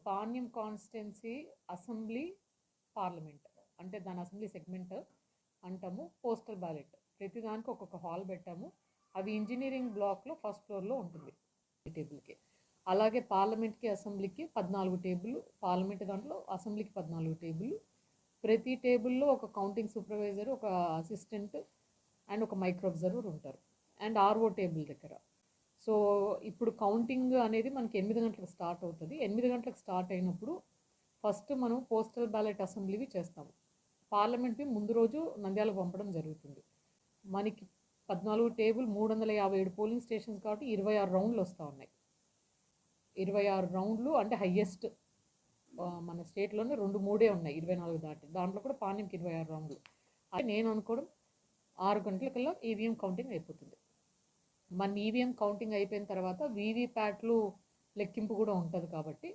Panyam constituency assembly parliament అంటే దాని assembly segment అంటాము. పోస్టల్ బ్యాలెట్ ప్రతి దానికి ఒక్కొక్క హాల్ పెట్టాము. అవి ఇంజనీరింగ్ బ్లాక్లో ఫస్ట్ ఫ్లోర్లో ఉంటుంది టేబుల్కి. అలాగే పార్లమెంట్కి అసెంబ్లీకి 14 టేబుల్, పార్లమెంట్ దాంట్లో అసెంబ్లీకి 14 టేబుల్. ప్రతి టేబుల్లో ఒక కౌంటింగ్ సూపర్వైజర్, ఒక అసిస్టెంట్ అండ్ ఒక మైక్రో అబ్జర్వర్ ఉంటారు. అండ్ ఆర్ఓ టేబుల్ దగ్గర. సో ఇప్పుడు కౌంటింగ్ అనేది మనకి 8 గంటలకు స్టార్ట్ అవుతుంది. 8 గంటలకు స్టార్ట్ అయినప్పుడు ఫస్ట్ మనం పోస్టల్ బ్యాలెట్ అసెంబ్లీవి చేస్తాము. పార్లమెంట్వి ముందు రోజు నంద్యాలకు పంపడం జరుగుతుంది. మనకి 14 టేబుల్ 357 పోలింగ్ స్టేషన్స్ కాబట్టి 26 రౌండ్లు వస్తూ ఉన్నాయి. 26 రౌండ్లు అంటే హయ్యెస్ట్ మన స్టేట్లోనే 2-3 ఉన్నాయి 24 దాటి. దాంట్లో కూడా పాణ్యంకి 26 రౌండ్లు. అంటే నేను అనుకోవడం 6 గంటలకల్లా ఈవీఎం కౌంటింగ్ అయిపోతుంది. మన ఈవీఎం కౌంటింగ్ అయిపోయిన తర్వాత వీవీప్యాట్లు లెక్కింపు కూడా ఉంటుంది కాబట్టి